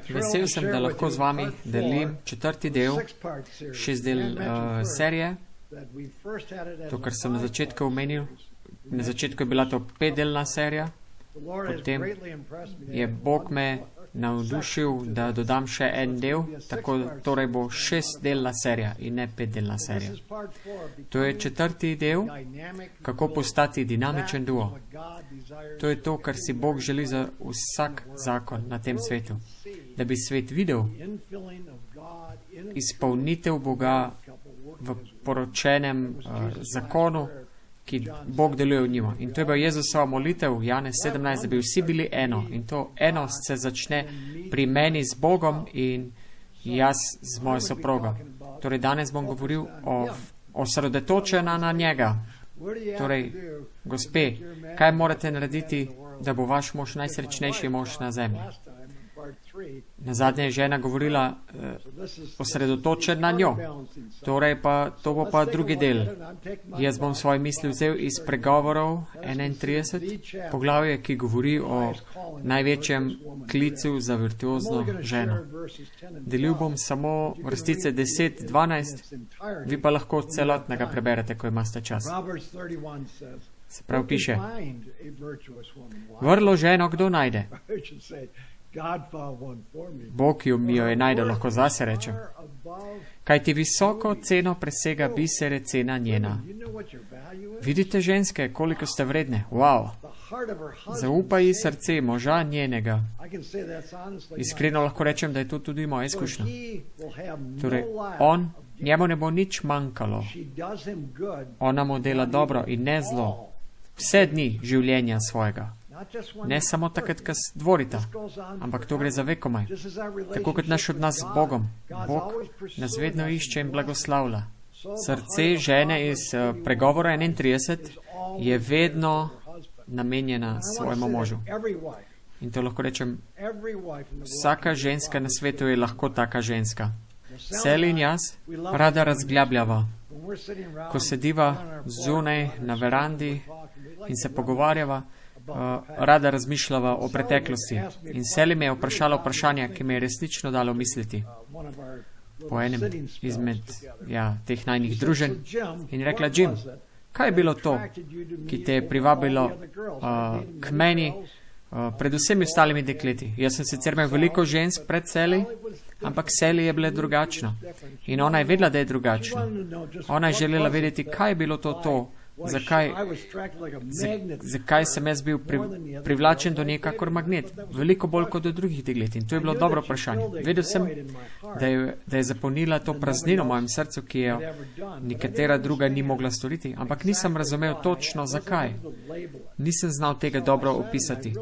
Vesel sem, da lahko z vami delim 4. del, 6 del serije. To, kar sem na začetku omenil. Na začetku je bila to 5-delna serija. Potem je Bog me navdušil, da dodam še en del, torej bo 6-delna serija in ne 5-delna serija. To je 4. del, kako postati dinamičen duo. To je to, kar si Bog želi za vsak zakon na tem svetu. Da bi svet videl izpolnitev Boga v poročenem zakonu, ki Bog deluje v njima. In to je bil Jezusova molitev, Janez 17, da bi vsi bili eno. In to enost se začne pri meni z Bogom in jaz z mojo soprogo. Torej, danes bom govoril o osredotočena na njega. Torej, gospe, kaj morate narediti, da bo vaš mož najsrečnejši mož na zemlji? Nazadnje je žena govorila osredotočen na njo. Torej pa, to bo pa drugi del. Jaz bom svoje misli vzel iz Pregovorov 31, poglavje, ki govori o največjem klicu za virtuozno ženo. Delil bom samo vrstice 10, 12, vi pa lahko celotnega preberete, ko imate čas. Se pravi piše, vrlo ženo kdo najde? Bog mi jo je najdel, lahko zase rečem. Kaj ti visoko ceno presega bisere cena njena. Vidite ženske, koliko ste vredne? Wow! Zaupaj ji srce moža njenega. Iskreno lahko rečem, da je to tudi moja izkušnja. Torej, njemu ne bo nič manjkalo. Ona mu dela dobro in ne zlo. Vse dni življenja svojega. Ne samo takrat, ko dvorita, ampak to gre za vekomaj. Tako kot naš odnos z Bogom. Bog nas vedno išče in blagoslavlja. Srce žene iz Pregovora 31 je vedno namenjena svojemu možu. In to lahko rečem, vsaka ženska na svetu je lahko taka ženska. Sel in jaz rada razglabljava. Ko sediva zunaj na verandi in se pogovarjava, rada razmišljava o preteklosti. In Seli me je vprašala vprašanja, ki me je resnično dalo misliti. Po enem izmed teh najnih druženj in rekla, Jim, kaj je bilo to, ki te je privabilo k meni pred vsemi ostalimi dekleti? Jaz sem sicer imel veliko žensk pred Seli, ampak Seli je bila drugačna. In ona je vedela, da je drugačna. Ona je želela vedeti, kaj je bilo to, zakaj sem jaz bil privlačen do nje kakor magnet, veliko bolj kot do drugih deklet. In to je bilo dobro vprašanje. Vedel sem, da je zapolnila to praznino v mojem srcu, ki jo nekatera druga ni mogla storiti, ampak nisem razumel točno zakaj. Nisem znal tega dobro opisati.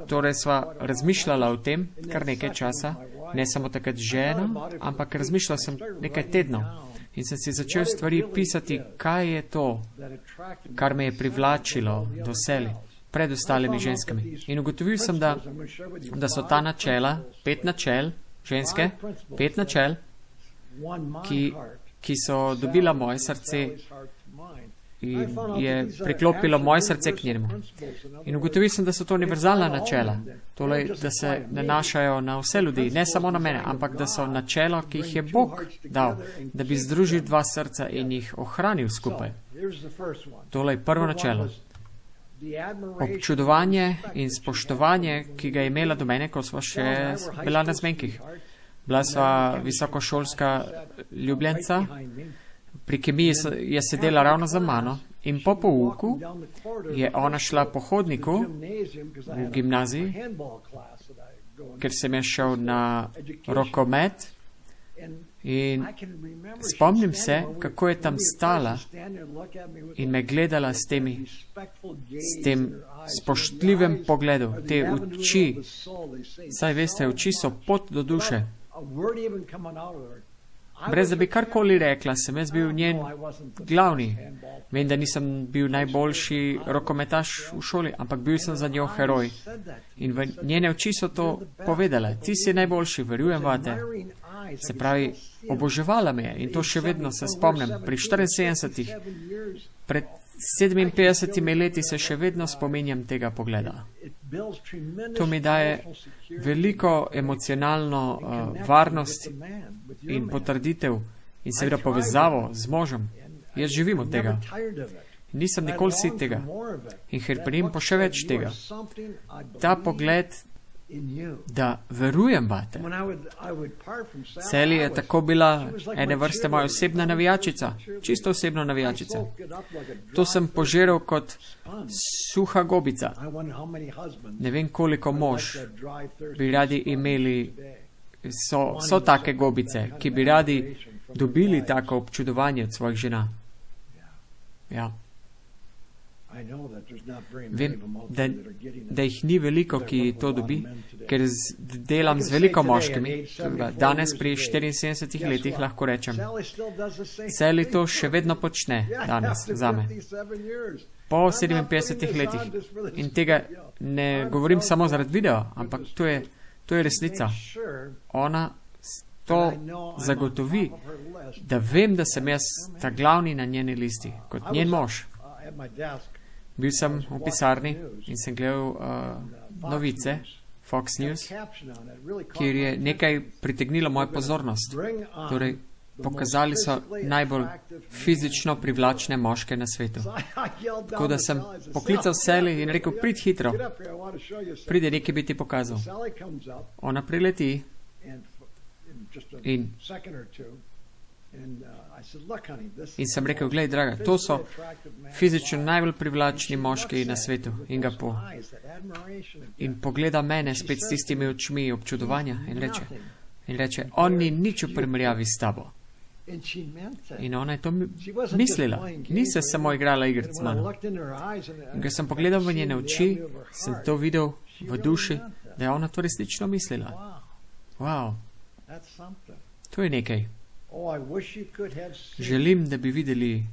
Torej sva razmišljala o tem kar nekaj časa, ne samo takrat žena, ampak razmišljala sem nekaj tednov. In sem si začel stvari pisati, kaj je to, kar me je privlačilo do Seli pred ostalimi ženskami. In ugotovil sem, da so ta načela, 5 načel, ženske, 5 načel, ki so dobila moje srce in je priklopilo moje srce k njemu. In ugotovil sem, da so to univerzalna načela, tole, da se nanašajo na vse ljudi, ne samo na mene, ampak da so načela, ki jih je Bog dal, da bi združil 2 srca in jih ohranil skupaj. Tole je prvo načelo. Občudovanje in spoštovanje, ki ga je imela do mene, ko sva še bila na zmenkih. Bila sva visokošolska ljubljenca, pri kemiji je sedela ravno za mano in po pouku je ona šla po hodniku v gimnaziji, ker sem je šel na rokomet in spomnim se, kako je tam stala in me gledala s tem spoštljivim pogledom, te oči, saj veste, oči so pot do duše. Brez da bi karkoli rekla, sem jaz bil njen glavni. Vem, da nisem bil najboljši rokometaš v šoli, ampak bil sem za njo heroj. In v njene oči so to povedale. Ti si najboljši, verjujem vate. Se pravi, oboževala me je in to še vedno se spomnim. Pri 74, pred 57 leti se še vedno spominjam tega pogleda. To mi daje veliko emocionalno varnost in potrditev in seveda povezavo z možem. Jaz živim od tega. Nisem nikoli sit tega. In herpenim po še več tega. Ta pogled, da verujem vate. Sally je tako bila ene vrste moja osebna navijačica. Čisto osebna navijačica. To sem požiral kot suha gobica. Ne vem, koliko mož bi radi imeli, so take gobice, ki bi radi dobili tako občudovanje od svojih žena. Ja. Vem, da jih ni veliko, ki to dobi, ker delam z veliko moškimi. Danes pri 74 letih lahko rečem. Sally to še vedno počne danes zame. Po 57 letih. In tega ne govorim samo zaradi videa, ampak to je resnica. Ona to zagotovi, da vem, da sem jaz ta glavni na njeni listi, kot njen mož. Bil sem v pisarni in sem gledal novice, Fox News, kjer je nekaj pritegnilo mojo pozornost. Torej, pokazali so najbolj fizično privlačne moške na svetu. Tako da sem poklical Sally in rekel, prid hitro, pride nekaj bi ti pokazal. Ona prileti in sem rekel, glej, draga, to so fizično najbolj privlačni moški na svetu. In pogleda mene spet s tistimi očmi občudovanja in reče, on ni nič v primerjavi s tabo. In ona je to mislila. Ni se samo igrala igric z mano. In ko sem pogledal v njene oči, sem to videl v duši, da je ona to resnično mislila. Wow. To je nekaj. Želim, da bi videli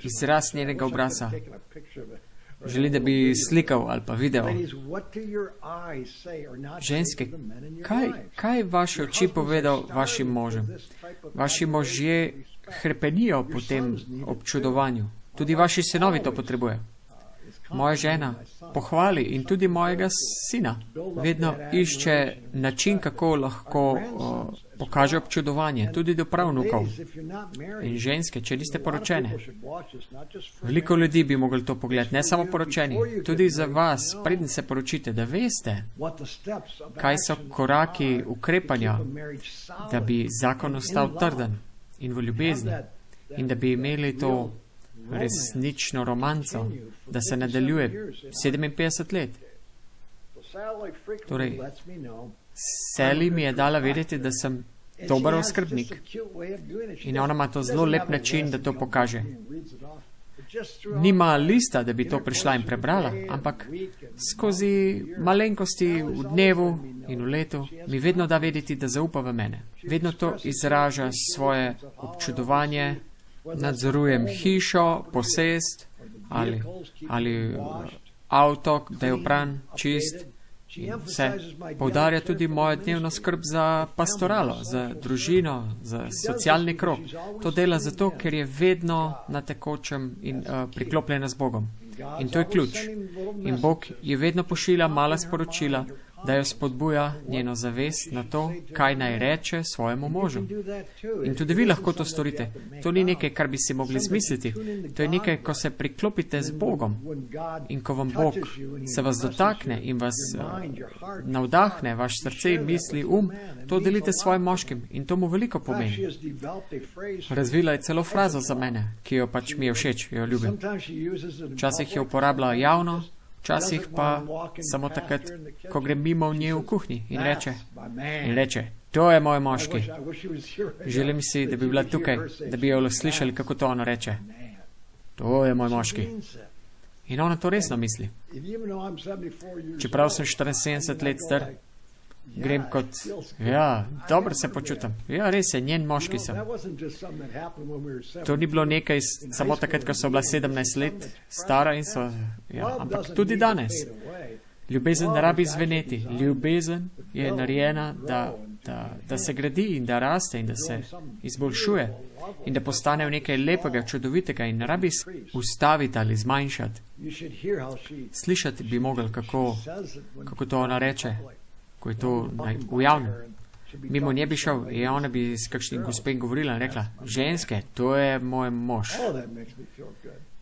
izraz njenega obraza. Želim, da bi slikal ali pa video. Ženske, kaj vaše oči povedal vašim možem? Vaši možje hrepenijo po tem občudovanju. Tudi vaši sinovi to potrebujejo. Moja žena pohvali in tudi mojega sina vedno išče način, kako lahko pokaže občudovanje, tudi do pravnukov. In ženske, če niste poročene. Veliko ljudi bi mogli to pogledati, ne samo poročeni. Tudi za vas, preden se poročite, da veste, kaj so koraki ukrepanja, da bi zakon ostal trden in v ljubezni in da bi imeli to resnično romanco, da se nadaljuje 57 let. Torej, Sally mi je dala vedeti, da sem dober oskrbnik. In ona ima to zelo lep način, da to pokaže. Nima lista, da bi to prišla in prebrala, ampak skozi malenkosti v dnevu in v letu mi vedno da vedeti, da zaupa v mene. Vedno to izraža svoje občudovanje, nadzorujem hišo, posest ali avto, da je opran, čist. Vse poudarja tudi mojo dnevno skrb za pastoralo, za družino, za socialni krog. To dela zato, ker je vedno na tekočem in priklopljena z Bogom. In to je ključ. In Bog je vedno pošilja mala sporočila, da jo spodbuja njeno zavest na to, kaj naj reče svojemu možu. In tudi vi lahko to storite. To ni nekaj, kar bi si mogli zmisliti. To je nekaj, ko se priklopite z Bogom. In ko vam Bog se vas dotakne in vas navdahne, vaš srce, misli, to delite s svojim moškim. In to mu veliko pomeni. Razvila je celo frazo za mene, ki jo pač mi je všeč, jo ljubim. Včasih jo uporablja javno, včasih pa samo takrat, ko grem mimo v nje v kuhinji in reče, to je moj moški. Želim si, da bi bila tukaj, da bi jo slišali, kako to ona reče. To je moj moški. In ona to resno misli. Čeprav sem 74 let star, grem kot, dobro se počutam. Ja, res je, njen moški sem. To ni bilo nekaj samo takrat, ko so bila 17 let stara in so, ampak tudi danes. Ljubezen ne rabi zveneti. Ljubezen je narejena, da se gradi in da raste in da se izboljšuje. in da postanejo nekaj lepega, čudovitega in ne rabi ustaviti ali zmanjšati. Slišati bi mogli, kako to ona reče, ko je to v javnem. Mimo nje bi šel in ona bi s kakšnim gospem govorila in rekla, ženske, to je moj mož.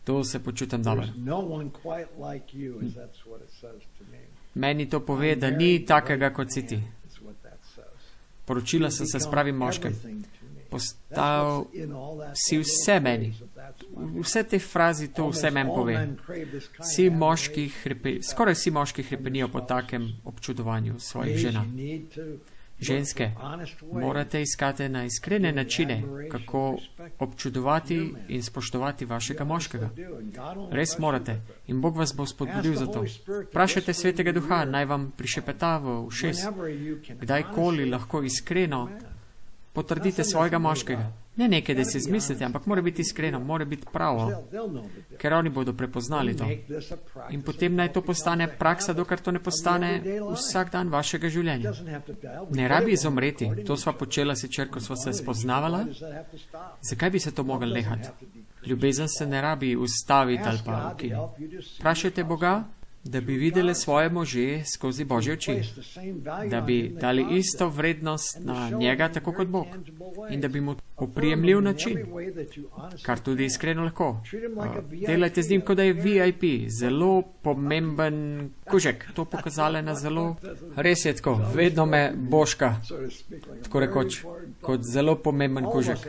To se počutim dobro. Meni to pove, da ni takega, kot si ti. Poročila sem se s pravim moškem. Postal si vse meni. Vse te frazi to vse meni pove. Skoraj vsi moški hrepenijo po takem občudovanju svojih žena. Ženske, morate iskati na iskrene načine, kako občudovati in spoštovati vašega moškega. Res morate. In Bog vas bo spodbudil za to. Vprašajte Svetega Duha, naj vam prišepeta v ušes. Kdajkoli lahko iskreno potrdite svojega moškega. Ne nekaj, da si izmislite, ampak mora biti iskreno, mora biti pravo, ker oni bodo prepoznali to. In potem naj to postane praksa, dokler to ne postane vsak dan vašega življenja. Ne rabi izumreti, to sva počela sicer, ko sva se spoznavala. Zakaj bi se to mogli nehati? Ljubezen se ne rabi ustaviti ali pa ukiniti. Vprašajte Boga, da bi videli svoje može skozi Božje oči, da bi dali isto vrednost na njega, tako kot Bog, in da bi mu oprijemljiv način, kar tudi iskreno lahko. Delajte z njim, kot da je VIP, zelo pomemben kužek. To pokazale na zelo, res je tako, vedno me božka, tako rekoč, kot zelo pomemben kužek.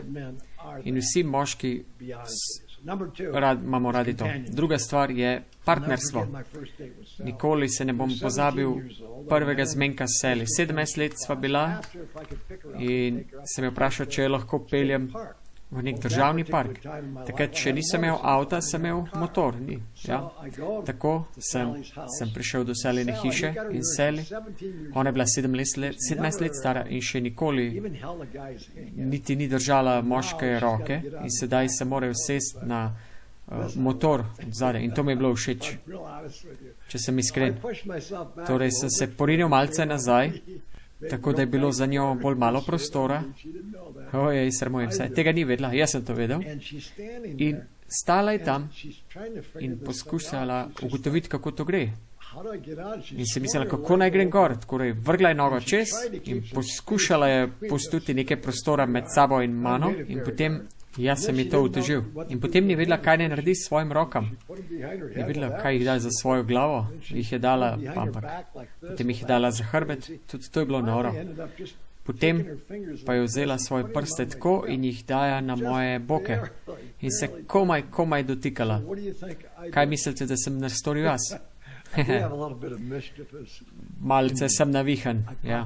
In vsi moški imamo radi to. Druga stvar je partnerstvo. Nikoli se ne bom pozabil prvega zmenka s Sally. 17 let sva bila in sem jo vprašal, če lahko peljem v nek državni park. Takrat, če nisem imel avta, sem imel motor. Ni, ja. Tako sem prišel do Sallyne hiše in Sally, ona je bila 17 let stara in še nikoli niti ni držala moške roke in sedaj se morajo sesti na motor zadaj in to mi je bilo všeč, če sem iskren. Torej sem se porinil malce nazaj, tako da je bilo za njo bolj malo prostora. Ojej, sramujem se. Tega ni vedela, jaz sem to vedel. In stala je tam in poskušala ugotoviti, kako to gre. In si mislila, kako naj grem gor. Torej, vrgla je nogo čez in poskušala je pustiti nekaj prostora med sabo in mano in potem jaz sem ji to utežil. In potem ni vedela, kaj naj naredi s svojim rokam. Ni vedela, kaj jih da za svojo glavo. Jih je dala, ampak potem jih je dala za hrbet. Tudi to je bilo noro. Potem pa je vzela svoje prste tako in jih daja na moje boke. In se komaj dotikala. Kaj mislite, da sem nastoril jaz? Malce sem navihan. Ja.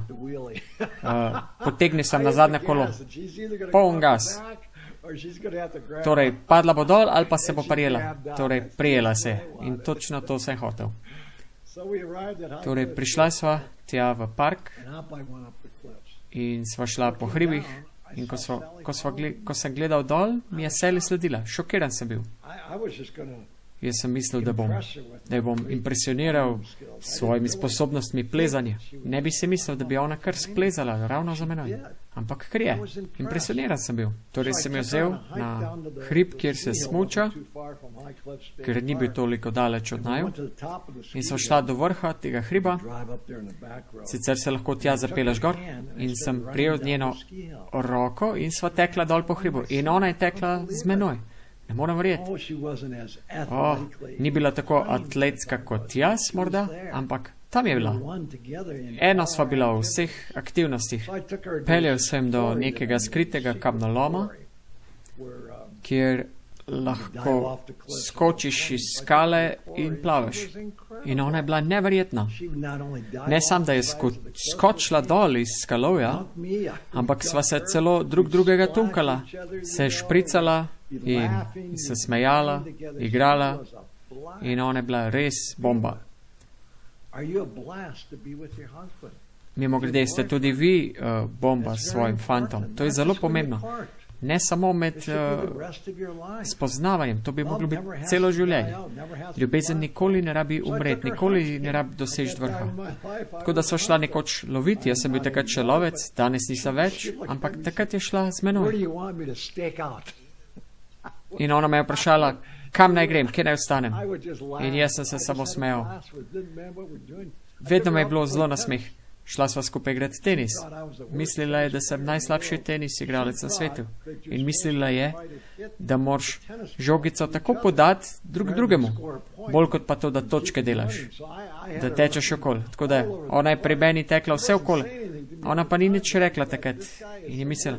Potegni sem na zadnje kolo. Poln gas. Torej, padla bo dol ali pa se bo prijela. Torej, prijela se. In točno to sem hotel. Torej, prišla sva tja v park in sva šla po hribih in ko sem gledal dol, mi je Sally sledila. Šokiran sem bil. Jaz sem mislil, da jo bom impresioniral s svojimi sposobnostmi plezanja. Ne bi si mislil, da bi ona kar splezala ravno za menoj. Ampak kar je. Impresioniran sem bil. Torej sem jo vzel na hrib, kjer se smuča, ker ni bil toliko daleč od naju. In so šla do vrha tega hriba. Sicer se lahko tja zapeleš gor. In sem prijel njeno roko in sva tekla dol po hribu. In ona je tekla z menoj. Ne moram verjeti. Ni bila tako atletska kot jaz, morda, ampak tam je bila. Eno sva bila v vseh aktivnostih. Peljal sem do nekega skritega kamnoloma, kjer lahko skočiš iz skale in plavaš. In ona je bila neverjetna. Ne sam, da je skočila dol iz skalovja, ampak sva se celo drugega tunkala, se špricala in se smejala, igrala in ona je bila res bomba. Mimogrede, ste tudi vi bomba s svojim fantom. To je zelo pomembno. Ne samo med spoznavanjem, to bi moglo biti celo življenje. Ljubezen nikoli ne rabi umreti, nikoli ne rabi doseči vrha. Tako da so šla nekoč loviti, jaz sem bil takrat še lovec, danes nisem več, ampak takrat je šla z menoj. In ona me je vprašala, kam naj grem, kje naj ostanem. In jaz sem se samo smejal. Vedno me je bilo zelo na smeh. Šla sva skupaj igrati tenis. Mislila je, da sem najslabši tenis igralec na svetu. In mislila je, da moraš žogico tako podati drugemu, bolj kot pa to, da točke delaš, da tečeš okoli. Tako da ona je pri meni tekla vse okoli. Ona pa ni nič rekla takrat. In je mislila.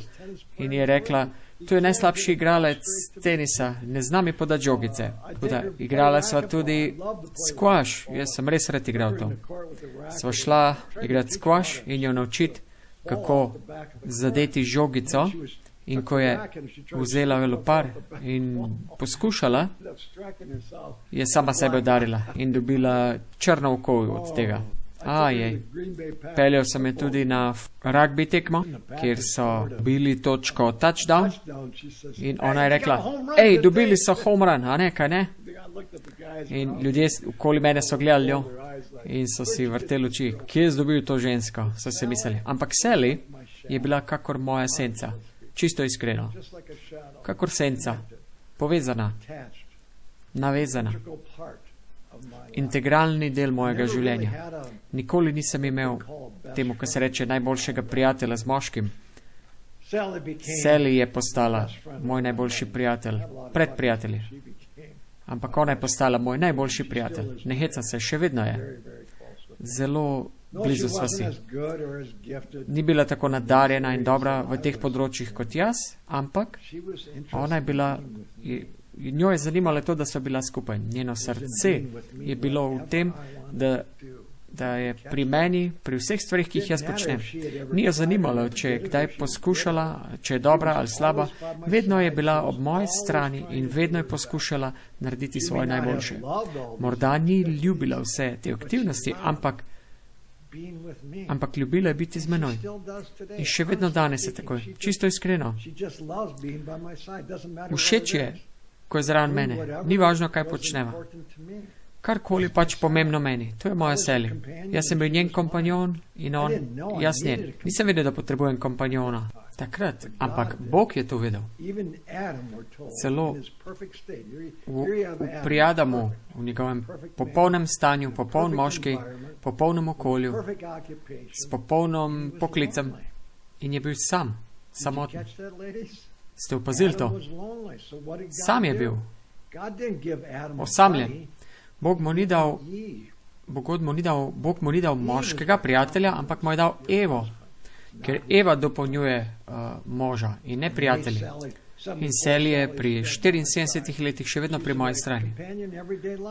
In je rekla, to je najslabši igralec tenisa, ne zna mi podati žogice. Tako da igrala sva tudi squash, jaz sem res rad igral to. Sva šla igrati squash in jo naučiti, kako zadeti žogico, in ko je vzela velopar in poskušala, je sama sebe udarila in dobila črno oko od tega. Ajej. Peljal sem je tudi na rugby tekmo, kjer so bili točko touchdown in ona je rekla, ej, dobili so home run, a ne, kaj ne? In ljudje okoli mene so gledali jo in so si vrteli oči, kje je dobil to žensko, so se mislili. Ampak Sally je bila kakor moja senca, čisto iskreno, kakor senca, povezana, navezana. Integralni del mojega življenja. Nikoli nisem imel temu, kar se reče, najboljšega prijatelja z moškim. Sally je postala moj najboljši prijatelj, pred prijatelji. Ampak ona je postala moj najboljši prijatelj. Ne hecam se, še vedno je. Zelo blizu sva si. Ni bila tako nadarjena in dobra v teh področjih kot jaz, ampak ona je bila... Njo je zanimalo to, da so bila skupaj. Njeno srce je bilo v tem, da je pri meni, pri vseh stvarih, ki jih jaz počnem. Ni jo zanimalo, če je kdaj poskušala, če je dobra ali slaba. Vedno je bila ob moji strani in vedno je poskušala narediti svoje najboljše. Morda ni ljubila vse te aktivnosti, ampak ljubila je biti z menoj. In še vedno danes je tako. Čisto iskreno. Všeč je, ko je zraven mene. Ni važno, kaj počneva. Karkoli pač pomembno meni. To je moja Sally. Jaz sem bil njen kompanjon in on, jaz njen. Nisem vedel, da potrebujem kompanjona. Takrat. Ampak Bog je to vedel. Celo pri Adamu, v njegovem popolnem stanju, popoln moški, popolnem okolju, s popolnom poklicem in je bil sam, samoten. Ste opazili to? Sam je bil. Osamljen. Bog mu ni dal moškega prijatelja, ampak mu je dal Evo. Ker Eva dopolnjuje moža in ne prijatelji. In Sally je pri 74 letih še vedno pri moji strani.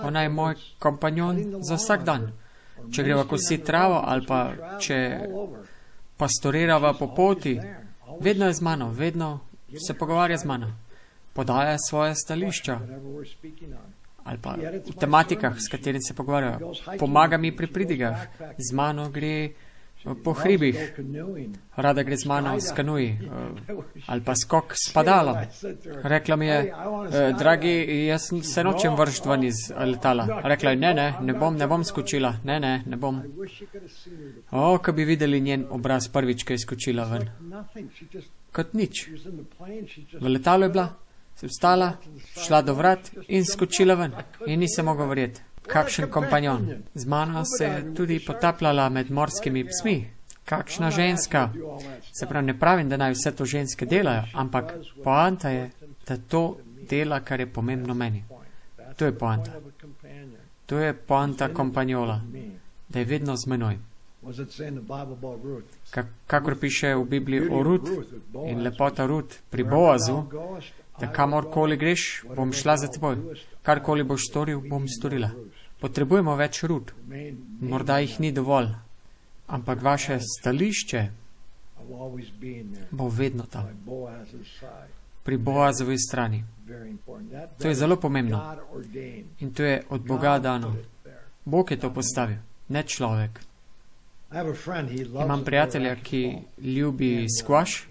Ona je moj kompanjon za vsak dan. Če greva kositi travo ali pa če pastorirava po poti, vedno je z mano, vedno se pogovarja z mano, podaja svoje stališča ali pa v tematikah, s katerim se pogovarjajo. Pomaga mi pri pridigah, z mano gre po hribih, rada gre z mano s kanuji ali pa skok s padalom. Rekla mi je, dragi, jaz se nočem vršiti ven iz letala. Rekla je, ne bom skočila, ne bom. Ko bi videli njen obraz prvič, ko je skočila ven. Kot nič. V letalu je bila, se vstala, šla do vrat in skočila ven. In nisem mogel verjeti. Kakšen kompanjon. Z mano se je tudi potapljala med morskimi psmi. Kakšna ženska. Se pravi, ne pravim, da naj vse to ženske delajo, ampak poanta je, da to dela, kar je pomembno meni. To je poanta. To je poanta kompanjola. Da je vedno z menoj. Kakor piše v Bibliji o Rut in lepota Rut pri Boazu, da kamorkoli greš, bom šla za teboj. Karkoli boš storil, bom storila. Potrebujemo več Rut. Morda jih ni dovolj, ampak vaše stališče bo vedno tam. Pri Boazovi strani. To je zelo pomembno. In to je od Boga dano. Bog je to postavil, ne človek. Imam prijatelja, ki ljubi squash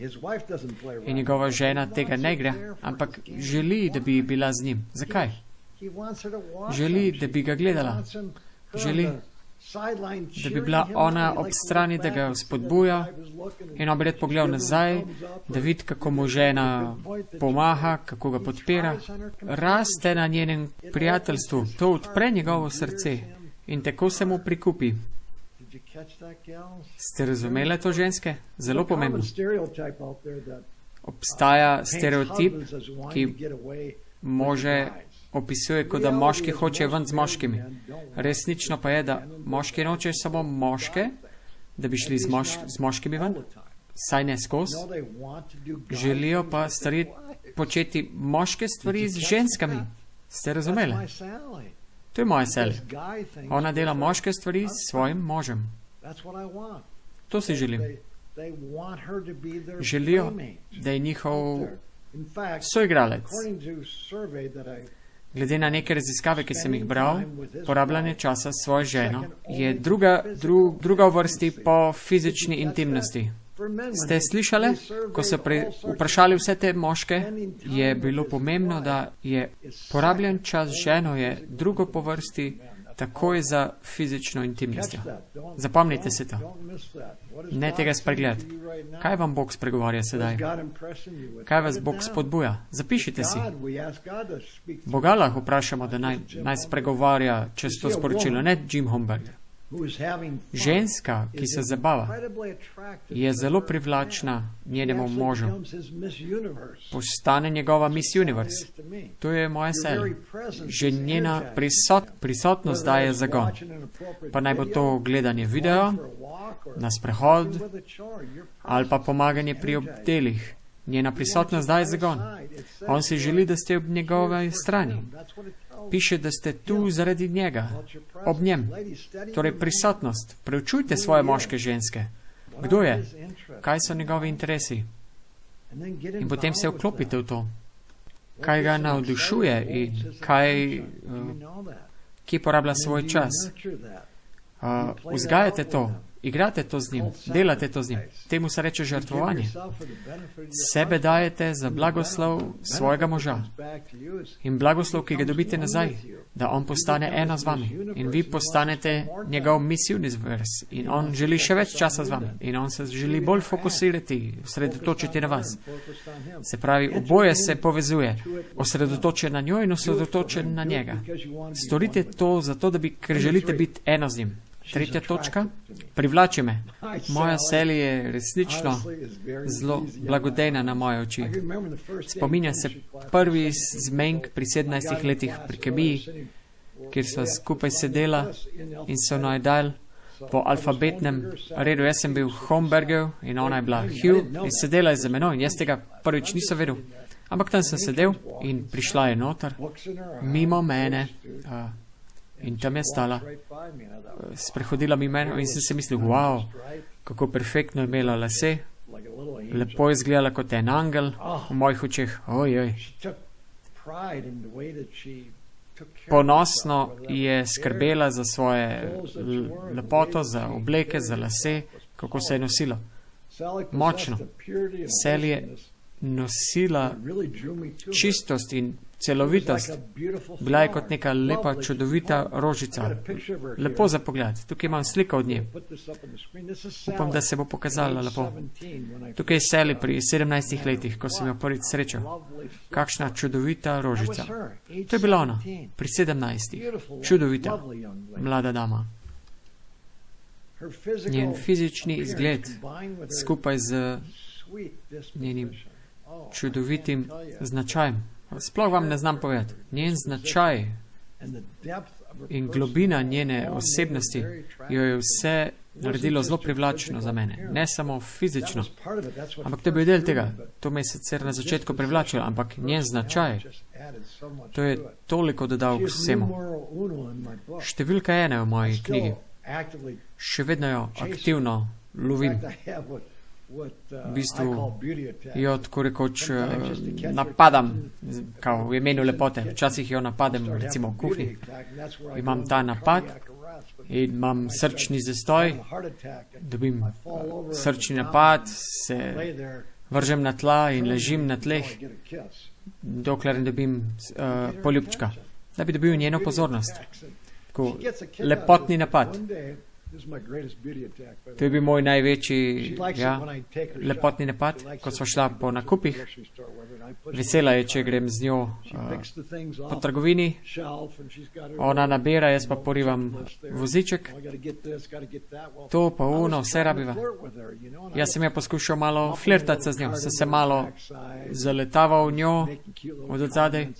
in njegova žena tega ne igra, ampak želi, da bi bila z njim. Zakaj? Želi, da bi ga gledala. Želi, da bi bila ona ob strani, da ga spodbuja in on bi rad pogledal nazaj, da vidi, kako mu žena pomaga, kako ga podpira. Raste na njenem prijateljstvu, to odpre njegovo srce in tako se mu prikupi. Ste razumeli to, ženske? Zelo pomembno. Obstaja stereotip, ki može opisuje, kot da moški hočejo ven z moškimi. Resnično pa je, da moški nočejo samo moške, da bi šli z moškimi ven, saj ne skozi. Želijo pa početi moške stvari z ženskami. Ste razumeli? To je moja Sally. Ona dela moške stvari s svojim možem. To si želim. Želijo, da je njihov soigralec. Glede na neke raziskave, ki sem jih bral, porabljanje časa s svojo ženo je druga v vrsti po fizični intimnosti. Ste slišali, ko so vprašali vse te moške, je bilo pomembno, da je porabljen čas z ženo je drugo po vrsti takoj za fizično intimnostjo. Zapomnite se to. Ne tega spregledati. Kaj vam Bog spregovarja sedaj? Kaj vas Bog spodbuja? Zapišite si. Boga lahko vprašamo, da naj spregovarja čez to sporočilo, ne Jim Homberger. Ženska, ki se zabava, je zelo privlačna njenemu možu. Postane njegova Miss Universe. To je moja Sally. Že njena prisotnost daje zagon. Pa naj bo to gledanje videa, na sprehod, ali pa pomaganje pri obdelih. Njena prisotnost daje zagon. On si želi, da ste ob njegovi strani. Piše, da ste tu zaradi njega, ob njem. Torej prisotnost. Preučujte svoje moške ženske. Kdo je? Kaj so njegovi interesi? In potem se vklopite v to. Kaj ga navdušuje in kje porablja svoj čas. Vzgajate to. Igrate to z njim, delate to z njim. Temu se reče žrtvovanje. Sebe dajete za blagoslov svojega moža. In blagoslov, ki ga dobite nazaj, da on postane eno z vami. In vi postanete njegov Miss Universe. In on želi še več časa z vami. In on se želi bolj fokusirati, osredotočiti na vas. Se pravi, oboje se povezuje. Osredotočen na njo in osredotočen na njega. Storite to zato, ker želite biti eno z njim. Tretja točka. Privlači me. Moja Sally je resnično zelo blagodejna na moje oči. Spominja se prvi zmenk pri 17 letih pri Kebiji, kjer sva skupaj sedela in so naj dal po alfabetnem redu. Jaz sem bil Homberger in ona je bila Hugh in sedela je za menoj in jaz tega prvič nisem vedel. Ampak tam sem sedel in prišla je noter, mimo mene, in tam je stala, sprehodila mi mene in sem si mislil, wow, kako perfektno je imela lase, lepo je izgledala kot en angel v mojih očeh, ojoj. Ponosno je skrbela za svoje lepoto, za obleke, za lase, kako se je nosila. Močno. Sally je nosila čistost in celovitost. Bila je kot neka lepa, čudovita rožica. Lepo za pogled. Tukaj imam sliko od nje. Upam, da se bo pokazala lepo. Tukaj je Sally pri 17 letih, ko sem jo prvič srečal. Kakšna čudovita rožica. To je bila ona. Pri 17. Čudovita. Mlada dama. Njen fizični izgled skupaj z njenim čudovitim značajem. Sploh vam ne znam povedati. Njen značaj in globina njene osebnosti jo je vse naredilo zelo privlačno za mene. Ne samo fizično. Ampak to je bil del tega. To me je sicer na začetku privlačilo, ampak njen značaj, to je toliko dodal k vsemu. Številka 1 v moji knjigi. Še vedno jo aktivno lovim. V bistvu jo tako rekoč napadam, kao v imenu lepote. Včasih jo napadem, recimo v kuhinji. Imam ta napad in imam srčni zastoj, dobim srčni napad, se vržem na tla in ležim na tleh, dokler ne dobim poljubčka, da bi dobil njeno pozornost. Tako, lepotni napad. To je bil moj največji lepotni napad, ko sva šla po nakupih. Vesela je, če grem z njo po trgovini. Ona nabira, jaz pa porivam voziček. To pa vse rabiva. Jaz sem jo poskušal malo flirtati z njo, sem se malo zaletaval v njo od odzadej.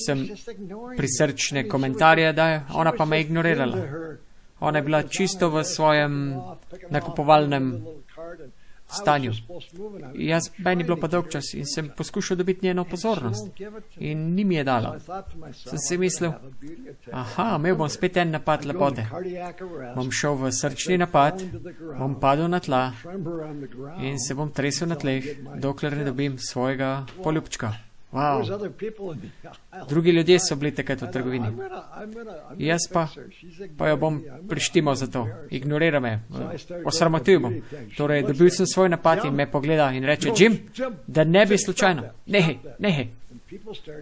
Sem prisrčne komentarje dajal, ona pa me ignorirala. Ona je bila čisto v svojem nakupovalnem stanju. Jaz, meni je bilo pa dolg čas in sem poskušal dobiti njeno pozornost. In ni mi je dala. Sem si mislil, imel bom spet en napad lepote. Bom šel v srčni napad, bom padel na tla in se bom tresel na tleh, dokler ne dobim svojega poljubčka. Wow. Drugi ljudje so bili takrat v trgovini. Jaz pa jo bom prištimal za to. Ignoriral me. Osramotil bom. Torej, dobil sem svoj napad in me pogleda in reče, Jim, da ne bi slučajno. Nehaj.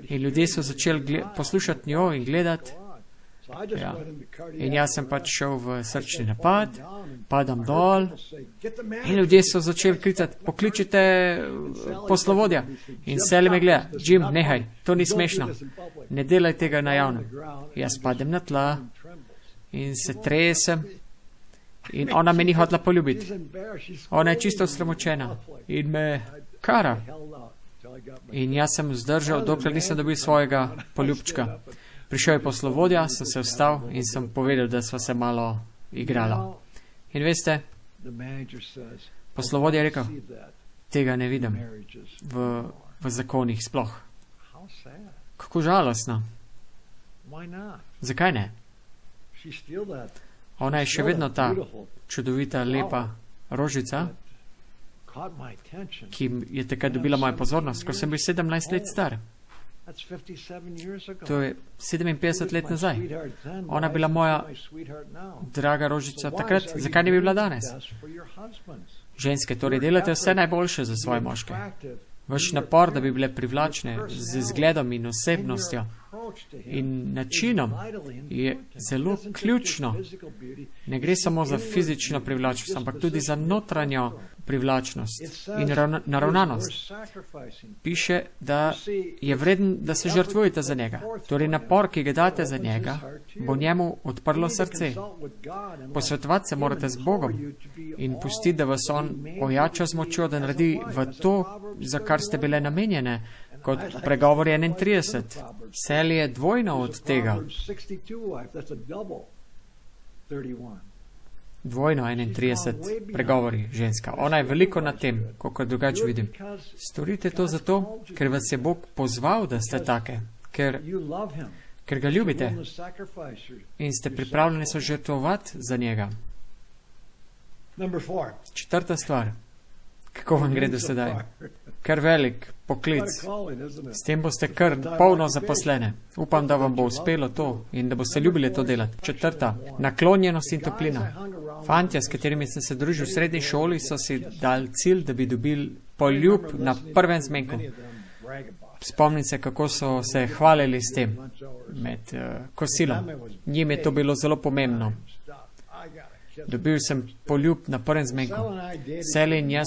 In ljudje so začeli poslušati njo in gledati. Ja. In jaz sem pač šel v srčni napad, padam dol in ljudje so začeli klicati, pokličite poslovodja. In Sally me gleda, Jim, nehaj, to ni smešno, ne delaj tega na javnem. Jaz padem na tla in se tresem in ona me ni hotela poljubiti. Ona je čisto osramočena in me kara. In jaz sem vzdržal, dokler nisem dobil svojega poljubčka. Prišel je poslovodja, sem se vstal in sem povedal, da sva se malo igrala. In veste, poslovodja je rekel, tega ne vidim v zakonih sploh. Kako žalostno. Zakaj ne? Ona je še vedno ta čudovita, lepa rožica, ki je takrat dobila mojo pozornost, ko sem bil 17 let star. To je 57 let nazaj. Ona je bila moja draga rožica takrat. Zakaj ne bi bila danes? Ženske, torej delate vse najboljše za svoje moške. Vaš napor, da bi bile privlačne z izgledom in osebnostjo in načinom, je zelo ključno. Ne gre samo za fizično privlačnost, ampak tudi za notranjo privlačnost in naravnanost. Piše, da je vreden, da se žrtvujete za njega. Torej napor, ki ga date za njega, bo njemu odprlo srce. Posvetovati se morate z Bogom in pustiti, da vas on ojača z močjo, da naredi v to, za kar ste bile namenjene, kot pregovor 31. Sally je dvojno od tega. Dvojno 31 pregovori ženska. Ona je veliko na tem, kot drugače vidim. Storite to zato, ker vas je Bog pozval, da ste take, ker ga ljubite in ste pripravljeni se žrtvovati za njega. Četrta stvar. Kako vam gre do sedaj? Kar velik poklic. S tem boste kar polno zaposlene. Upam, da vam bo uspelo to in da boste ljubili to delati. Četrta. Naklonjenost in toplina. Fantje, s katerimi sem se družil v srednji šoli, so si dali cilj, da bi dobili poljub na prvem zmenku. Spomnim se, kako so se hvalili s tem med kosilom. Njim je to bilo zelo pomembno. Dobil sem poljub na prvem zmenku. Sally in jaz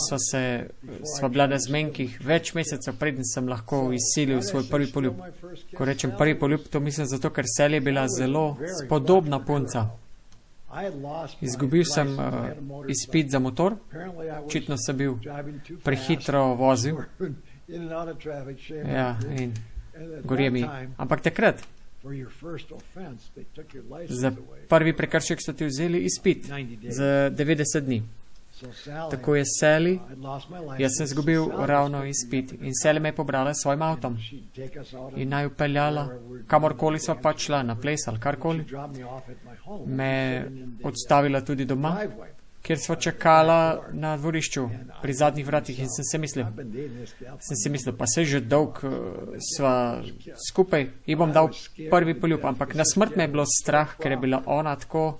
sva bila na zmenkih več mesecev, preden sem lahko izsilil svoj prvi poljub. Ko rečem prvi poljub, to mislim zato, ker Sally je bila zelo spodobna punca. Izgubil sem izpit za motor, očitno sem bil prehitro vozil. Ja, in gorje mi. Ampak takrat, za prvi prekršek so ti vzeli izpit za 90 dni. Tako je Sally, jaz sem izgubil ravno izpit in Sally me je pobrala s svojim avtom in naj upeljala kamorkoli sva pač šla, na ples ali karkoli. Me odstavila tudi doma kjer sva čakala na dvorišču pri zadnjih vratih in sem si mislil, pa se že dolg sva skupaj in bom dal prvi poljub, ampak na smrt me je bilo strah, ker je bila ona tako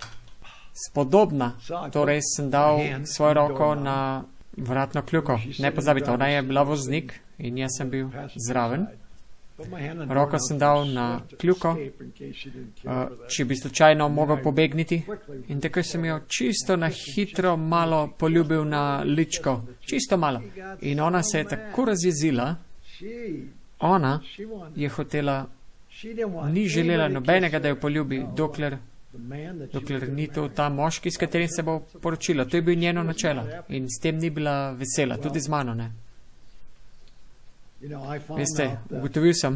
spodobna, torej sem dal svojo roko na vratno kljuko. Ne pozabite, ona je bila voznik in jaz sem bil zraven. Roko sem dal na kljuko, če bi slučajno mogel pobegniti. In takoj sem jo čisto na hitro malo poljubil na ličko. Čisto malo. In ona se je tako razjezila. Ona je hotela, ni želela nobenega, da jo poljubi, dokler ni to ta moški, s katerim se bo poročila. To je bil njeno načelo. In s tem ni bila vesela. Tudi z mano, ne. Veste, ugotovil sem,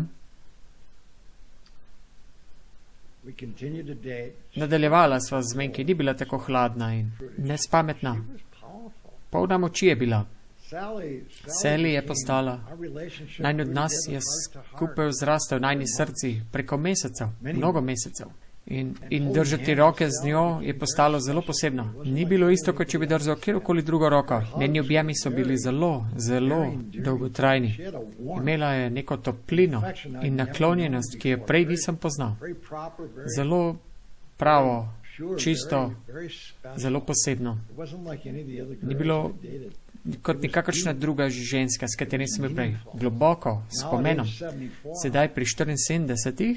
nadaljevala sva z menki, ni bila tako hladna in nespametna. Polna moči je bila. Sally je postala. Najn od nas je skupaj vzrastel, najni srci preko mesecev, mnogo mesecev. In držati roke z njo je postalo zelo posebno. Ni bilo isto, kot če bi držal kjerokoli drugo roko. Njeni objemi so bili zelo, zelo dolgotrajni. Imela je neko toplino in naklonjenost, ki je prej nisem poznal. Zelo pravo, čisto, zelo posebno. Ni bilo kot nikakršna druga ženska, s katerim sem bil prej. Globoko, s pomenom. Sedaj pri 74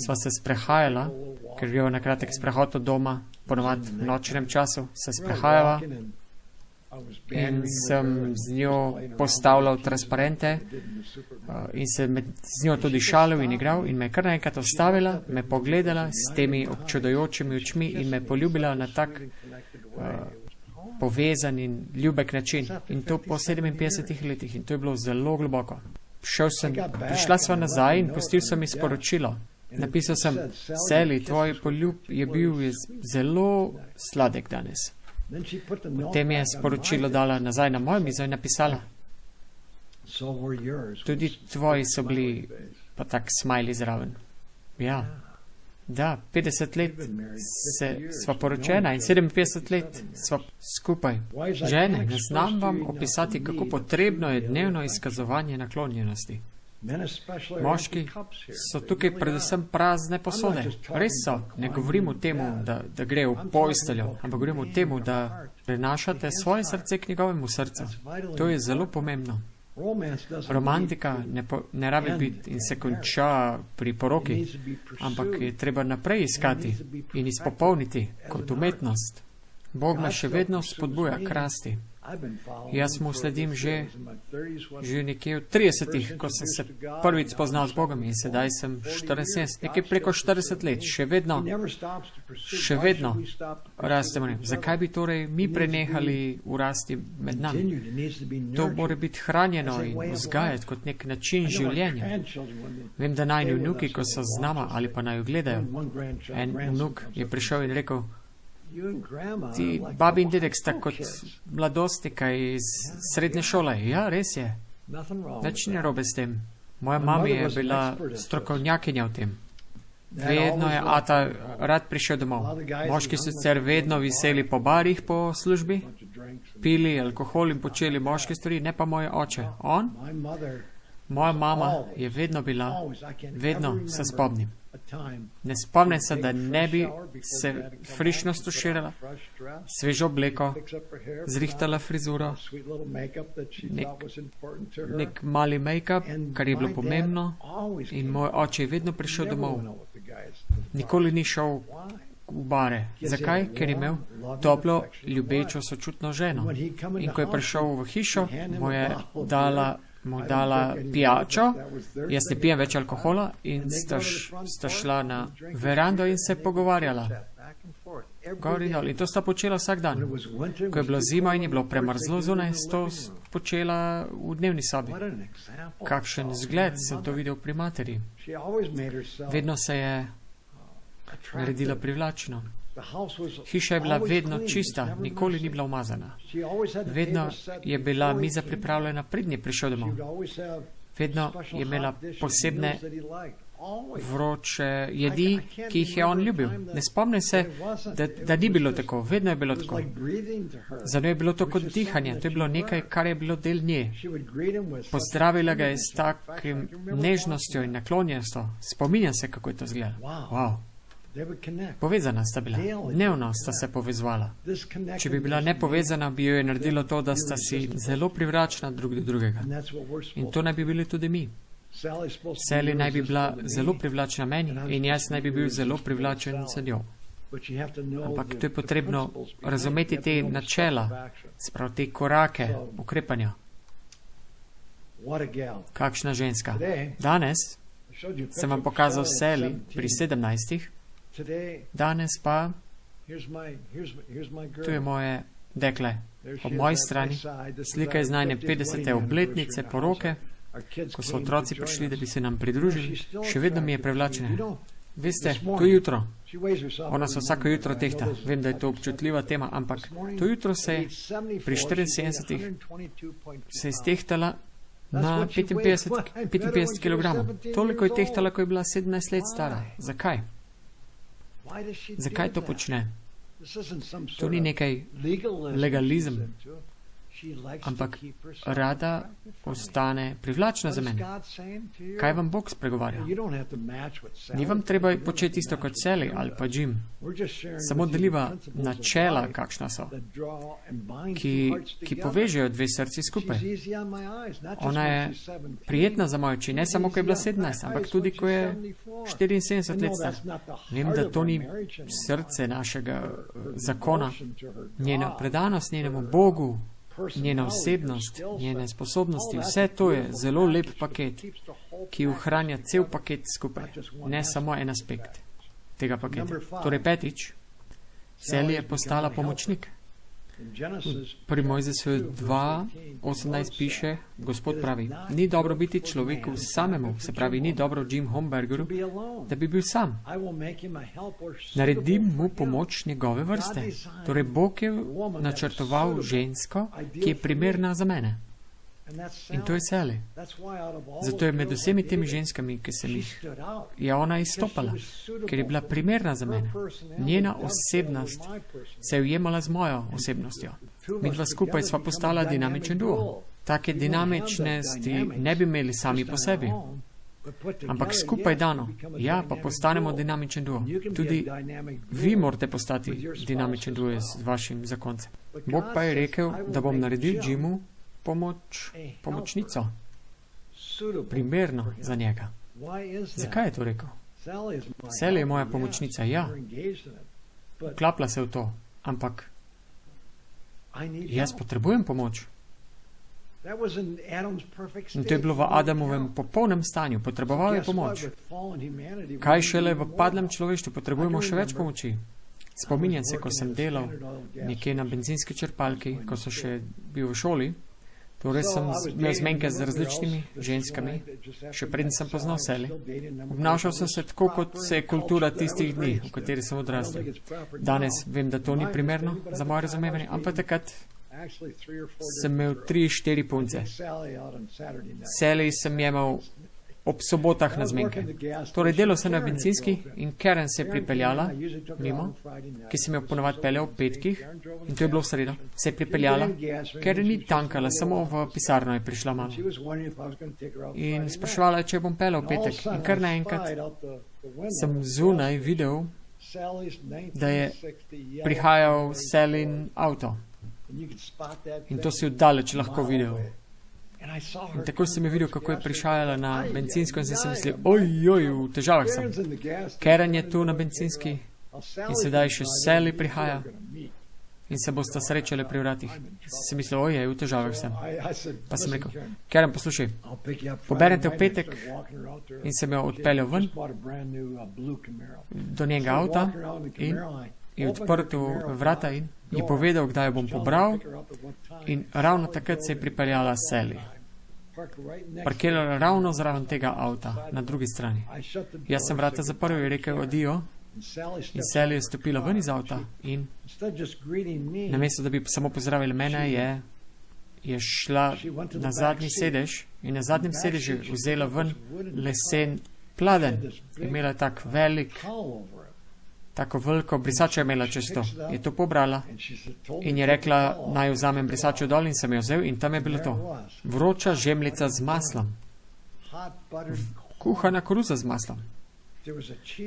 sva se sprehajala, ker gremo na kratek sprehod od doma, ponovad v nočnem času, se sprehajala in sem z njo postavljal transparente in se z njo tudi šalil in igral in me kar naenkrat ostavila, me pogledala s temi občudujočimi očmi in me poljubila na tak povezan in ljubek način. In to po 57 letih in to je bilo zelo globoko. Prišla sva nazaj in pustil sem ji sporočilo. Napisal sem, Sally, tvoj poljub je bil zelo sladek danes. Potem je sporočilo dala nazaj na mojo mizo in napisala. Tudi tvoji so bili pa tak smajli zraven. Ja, da, 50 let sva poročena in 57 let sva skupaj. Žene, ne znam vam opisati, kako potrebno je dnevno izkazovanje naklonjenosti. Moški so tukaj predvsem prazne posode. Res so, ne govorim o temu, da gre v posteljo, ampak govorim o temu, da prenašate svoje srce k njegovemu srcu. To je zelo pomembno. Romantika ne rabi biti in se konča pri poroki, ampak je treba naprej iskati in izpopolniti kot umetnost. Bog me še vedno spodbuja k rasti. Jaz mu sledim že nekje v 30-ih, ko sem se prvič spoznal z Bogom in sedaj sem 74, nekaj preko 40 let, še vedno rastemo. Zakaj bi torej mi prenehali urasti med nami? To mora biti hranjeno in vzgajati kot nek način življenja. Vem, da najni vnuki, ko so z nama ali pa naj jo gledajo, en vnuk je prišel in rekel, ti babi in dedek sta kot mladostnika iz srednje šole. Ja, res je. Nič ni narobe s tem. Moja mama je bila strokovnjakinja v tem. Vedno je ata rad prišel domov. Moški so sicer vedno viseli po barih po službi, pili alkohol in počeli moške stvari, ne pa moj oče. Moja mama je vedno bila, vedno se spomnim. Ne spomnim se, da ne bi se frišno stuširala, svežo obleko, zrihtala frizuro, nek mali make-up, kar je bilo pomembno, in moj oče je vedno prišel domov. Nikoli ni šel v bare. Zakaj? Ker je imel toplo, ljubečo, sočutno ženo. In ko je prišel v hišo, mu dala pijačo, jaz ne pijem več alkohola in sta šla na verando in se pogovarjala. Gor in dol. In to sta počela vsak dan. Ko je bilo zima in je bilo premrzlo zunaj, sta počela v dnevni sobi. Kakšen zgled sem to videl pri materi. Vedno se je naredila privlačno. Hiša je bila vedno čista, nikoli ni bila umazana. Vedno je bila miza pripravljena, pred nje prišel domov. Vedno je imela posebne vroče jedi, ki jih je on ljubil. Ne spomnim se, da ni bilo tako. Vedno je bilo tako. Za njo je bilo to kot dihanje. To je bilo nekaj, kar je bilo del nje. Pozdravila ga je s takim nežnostjo in naklonjenostjo. Spominjam se, kako je to izgledalo. Wow. Povezana sta bila. Dnevno sta se povezvala. Če bi bila nepovezana, bi jo je naredilo to, da sta si zelo privlačna drug do drugega. In to naj bi bili tudi mi. Sally naj bi bila zelo privlačna meni in jaz naj bi bil zelo privlačen za njo. Ampak to je potrebno razumeti te načela, sprav te korake ukrepanja. Kakšna ženska. Danes sem vam pokazal Sally pri 17. Danes pa tu je moje dekle. Ob moji strani slika iz najne 50. obletnice poroke, ko so otroci prišli, da bi se nam pridružili, še vedno mi je privlačena. Veste, to jutro, ona se vsako jutro tehta, vem, da je to občutljiva tema, ampak to jutro se je pri 74 se je stehtala na 55 kg. Toliko je tehtala, ko je bila 17 let stara. Zakaj? Zakaj to počne? To ni nekaj legalizem, ampak rada ostane privlačna za mene. Kaj vam Bog spregovarja? Ni vam treba početi isto kot Sally ali pa Jim. Samo deliva načela, kakšna so, ki povežejo dve srci skupaj. Ona je prijetna za moje oči, ne samo, ko je bila 17, ampak tudi, ko je 74 let stara. Vem, da to ni srce našega zakona, njena predanost njenemu Bogu, njena osebnost, njene sposobnosti, vse to je zelo lep paket, ki ohranja cel paket skupaj, ne samo en aspekt tega paketa. Torej petič, Sally je postala pomočnik. Pri Mojzesu 2:18 piše, Gospod pravi, ni dobro biti človeku samemu, se pravi, ni dobro Jim Hombergerju, da bi bil sam. Naredim mu pomoč njegove vrste. Torej, Bog je načrtoval žensko, ki je primerna za mene. In to je Sally. Zato je med vsemi temi ženskami, ki sem jih, je ona izstopala, ker je bila primerna za mene. Njena osebnost se je ujemala z mojo osebnostjo. Mi dva skupaj sva postala dinamičen duo. Take dinamičnosti ne bi imeli sami po sebi, ampak skupaj dano. Ja, pa postanemo dinamičen duo. Tudi vi morate postati dinamičen duo z vašim zakoncem. Bog pa je rekel, da bom naredil Jimu pomočnico, primerno za njega. Zakaj je to rekel? Sally je moja pomočnica, ja. Vklapla se v to, ampak jaz potrebujem pomoč. In to je bilo v Adamovem popolnem stanju, potreboval je pomoč. Kaj šele v padlem človeštvu, potrebujemo še več pomoči. Spominjam se, ko sem delal nekje na benzinski črpalki, ko sem še bil v šoli. Torej sem imel zmenke z različnimi ženskami, še preden sem poznal Sally. Obnašal sem se tako, kot se je kultura tistih dni, v kateri sem odrastel. Danes vem, da to ni primerno za moje razumevanje, ampak takrat sem imel 3-4 punce. Sally sem jemal ob sobotah na zmenke. Torej delal sem na bencinski in Karen se je pripeljala mimo, ki sem jo ponovadi peljal ob petkih, in to je bilo v sredo. Se je pripeljala, ker ni tankala, samo v pisarno je prišla mama. In spraševala, če bom peljal v petek. In kar naenkrat sem zunaj videl, da je prihajal Sallyn avto. In to si oddaleč lahko videl. In tako sem je videl, kako je prišajala na bencinsko in sem si mislil, ojoj, v težavah sem. Karen je tu na bencinski in sedaj še Sally prihaja in se bosta srečale pri vratih. In sem si mislil, ojej, v težavah sem. Pa sem rekel, Karen, poslušaj, poberem te v petek in sem jo odpeljal ven do njega avta in je odprl vrata in ji povedal, kdaj jo bom pobral, in ravno takrat se je pripeljala Sally. Parkirala ravno zraven tega avta, na drugi strani. Jaz sem vrata zaprl in rekel adijo, in Sally je stopila ven iz avta in namesto, da bi samo pozdravila mene, je šla na zadnji sedež in na zadnjem sedežu vzela ven lesen pladen. Imela je tako veliko brisačo je imela čez to. Je to pobrala in je rekla, naj vzamem brisačo dol in sem jo vzel in tam je bilo to. Vroča žemljica z maslom. Kuhana koruza z maslom.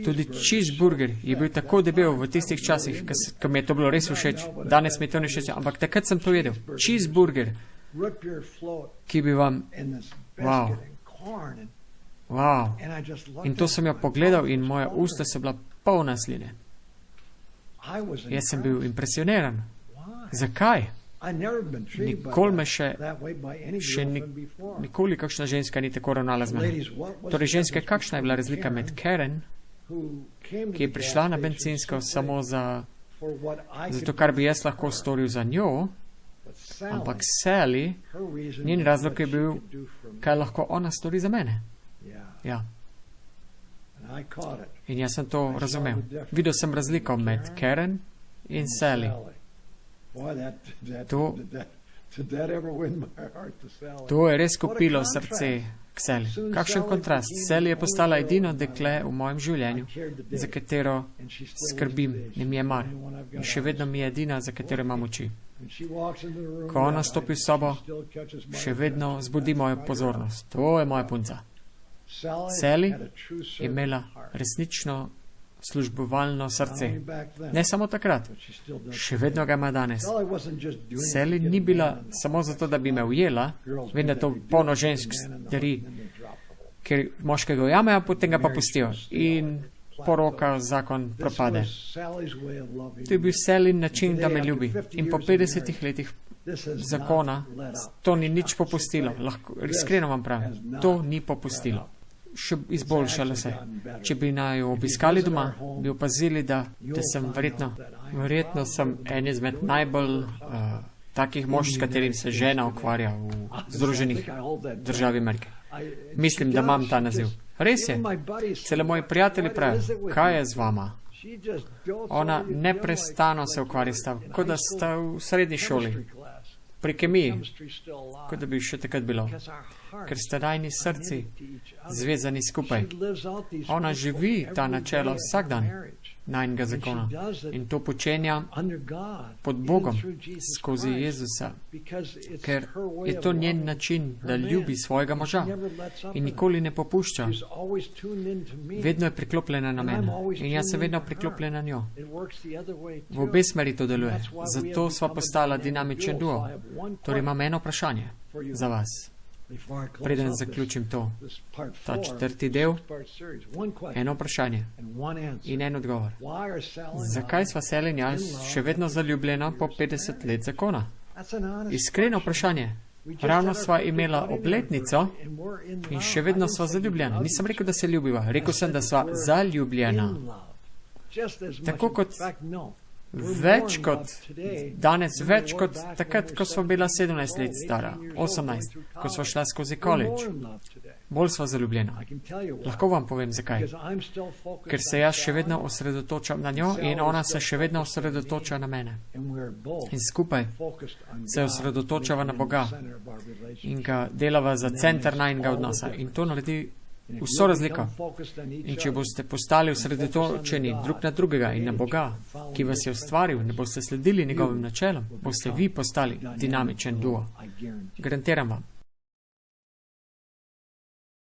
Tudi cheeseburger je bil tako debel v tistih časih, ko mi je to bilo res všeč. Danes mi to ne všeč, ampak takrat sem to jedel. Cheeseburger, ki bi vam... Wow. In to sem jo pogledal in moja usta so bila polna sline. Jaz sem bil impresioniran. Zakaj? Nikoli me nikoli kakšna ženska ni tako ravnala z mano. Torej, ženske, kakšna je bila razlika med Karen, ki je prišla na bencinsko samo za to, kar bi jaz lahko storil za njo, ampak Sally, njen razlog je bil, kaj lahko ona stori za mene. Ja. In jaz sem to razumel. Videl sem razliko med Karen in Sally. To je res kupilo srce k Sally. Kakšen kontrast. Sally je postala edino dekle v mojem življenju, za katero skrbim in mi je mar. In še vedno mi je edina, za katero imam oči. Ko ona stopi v sobo, še vedno zbudi mojo pozornost. To je moja punca. Sally je imela resnično službovalno srce. Ne samo takrat, še vedno ga ima danes. Sally ni bila samo zato, da bi me ujela, vem, da to polno žensk stari, ker moškega ujamejo, potem ga pa pustijo in poroka, zakon propade. To je bil Sallyn način, da me ljubi. In po 50 letih zakona to ni nič popustilo. Iskreno vam pravim, to ni popustilo. Še izboljšalo se. Če bi naj obiskali doma, bi opazili, da sem verjetno sem en izmed najbolj takih mož, s katerim se žena ukvarja v Združenih državah Amerike. Mislim, da imam ta naziv. Res je. Celo moji prijatelji pravijo, kaj je z vama? Ona neprestano se ukvarja s tem, kot da sta v srednji šoli. Pri kemiji, kot da bi še takrat bilo, ker sta najni srci zvezani skupaj. Ona živi ta načelo vsak dan najnega zakona in to počenja pod Bogom skozi Jezusa, ker je to njen način, da ljubi svojega moža in nikoli ne popušča. Vedno je priklopljena na mene in jaz sem vedno priklopljen na njo. V obe smeri to deluje. Zato sva postala dinamičen duo. Torej imam eno vprašanje za vas. Preden zaključim ta četrti del, eno vprašanje in en odgovor. Zakaj sva Sally in jaz še vedno zaljubljena po 50 let zakona? Iskreno vprašanje. Ravno sva imela obletnico in še vedno sva zaljubljena. Nisem rekel, da se ljubiva. Rekel sem, da sva zaljubljena. Tako kot danes več kot takrat, ko smo bila 17 let stara, 18, ko smo šla skozi college. Bolj sva zaljubljena. Lahko vam povem, zakaj. Ker se jaz še vedno osredotočam na njo in ona se še vedno osredotoča na mene. In skupaj se osredotočava na Boga in ga delava za center najnega odnosa. In to naredi vso razliko. In če boste postali osredotočeni drug na drugega in na Boga, ki vas je ustvaril, ne boste sledili njegovim načelom, boste vi postali dinamičen duo. Garantiram vam.